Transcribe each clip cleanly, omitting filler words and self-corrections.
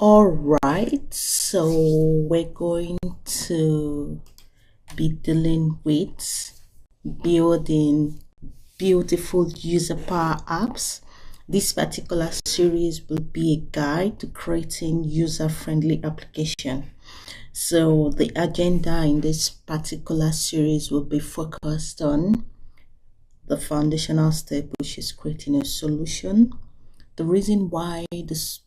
All right, so we're going to be dealing with building beautiful user power apps. This particular series will be a guide to creating user-friendly application. So the agenda in this particular series will be focused on the foundational step, which is creating a solution. The reason why this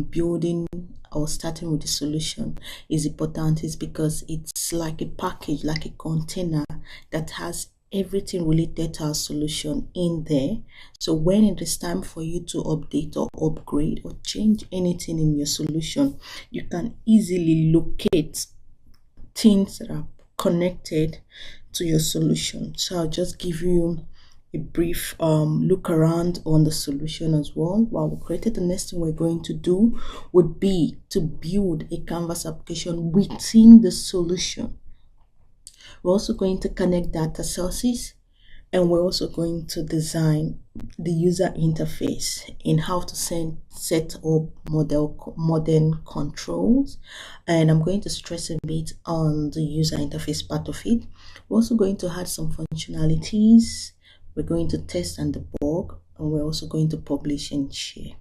building or starting with the solution is important is because it's like a package, like a container that has everything related to our solution in there. So when it is time for you to update or upgrade or change anything in your solution, you can easily locate things that are connected to your solution. So I'll just give you a brief look around on the solution as well. While we created, the next thing we're going to do would be to build a canvas application within the solution. We're also going to connect data sources, and we're also going to design the user interface in how to set up modern controls. And I'm going to stress a bit on the user interface part of it. We're also going to add some functionalities. We're going to test and debug, and we're also going to publish and share.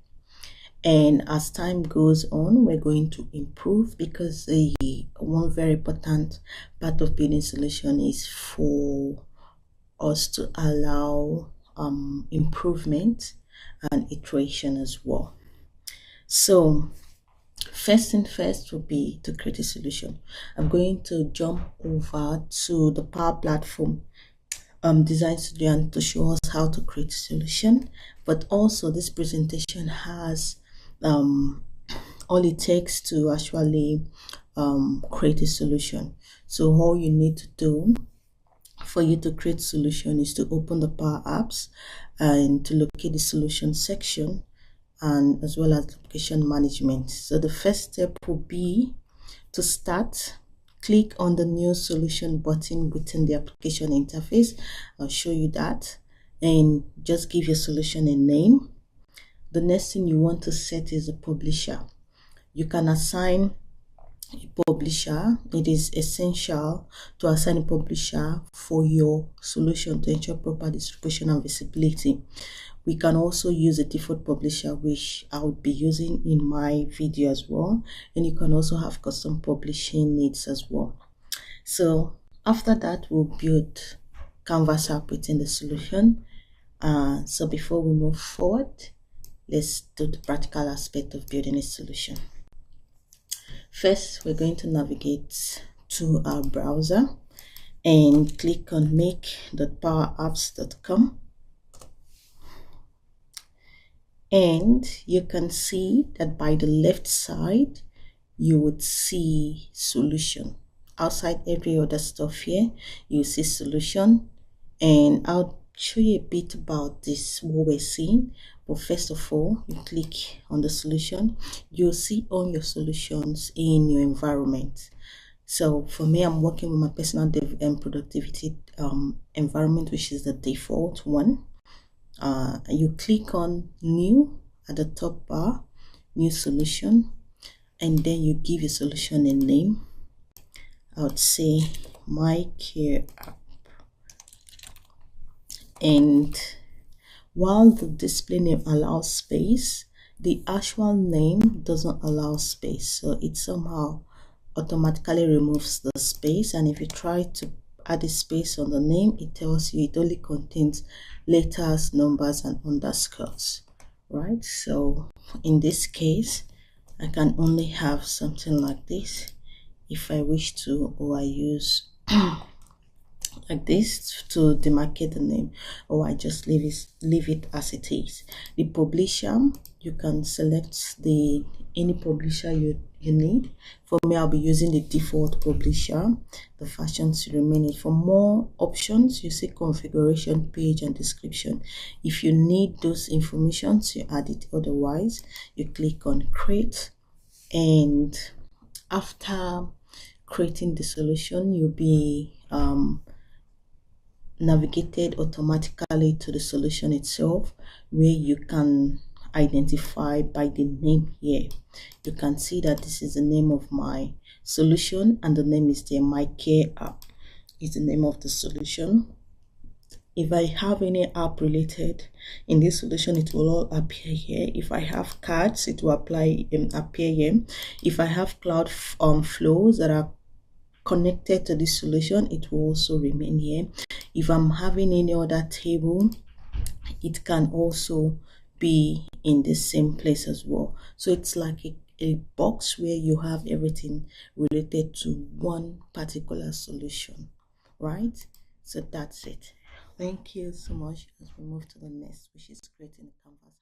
And as time goes on, we're going to improve, because the one very important part of building solution is for us to allow improvement and iteration as well. So first thing first will be to create a solution. I'm going to jump over to the Power Platform Design Studio and to show us how to create a solution. But also this presentation has all it takes to actually create a solution. So all you need to do for you to create solution is to open the PowerApps and to locate the solution section, and as well as application management. So the first step will be to start. Click on the new solution button within the application interface. I'll show you that, and just give your solution a name. The next thing you want to set is a publisher. You can assign a publisher. It is essential to assign a publisher for your solution to ensure proper distribution and visibility. We can also use a default publisher, which I would be using in my video as well, and you can also have custom publishing needs as well. So after that, we'll build Canvas app within the solution. So before we move forward, let's do the practical aspect of building a solution. First, we're going to navigate to our browser and click on make.powerapps.com. And you can see that by the left side, you would see solution. Outside every other stuff here, you see solution. And I'll show you a bit about this, what we're seeing. But first of all, you click on the solution. You'll see all your solutions in your environment. So for me, I'm working with my personal dev and productivity environment, which is the default one. You click on new at the top bar, new solution, and then you give your solution a name. I would say my care app. And while the display name allows space, the actual name doesn't allow space, so it somehow automatically removes the space. And if you try to add a space on the name, it tells you it only contains letters, numbers, and underscores, right? So in this case, I can only have something like this if I wish to, or I use like this to demarcate the name, or I just leave it as it is. The publisher, you can select any publisher you need. For me, I'll be using the default publisher. The versions remain. For more options, you see configuration, page, and description. If you need those informations, you add it. Otherwise, you click on create, and after creating the solution, you'll be navigated automatically to the solution itself, where you can identify by the name here. You can see that this is the name of my solution and the name is there. My care app is the name of the solution. If I have any app related in this solution, it will all appear here. If I have cards, it will appear here. If I have cloud flows that are connected to this solution, it will also remain here. If I'm having any other table, it can also be in the same place as well. So it's like a box where you have everything related to one particular solution, right? So that's it. Thank you so much as we move to the next, which is creating a canvas.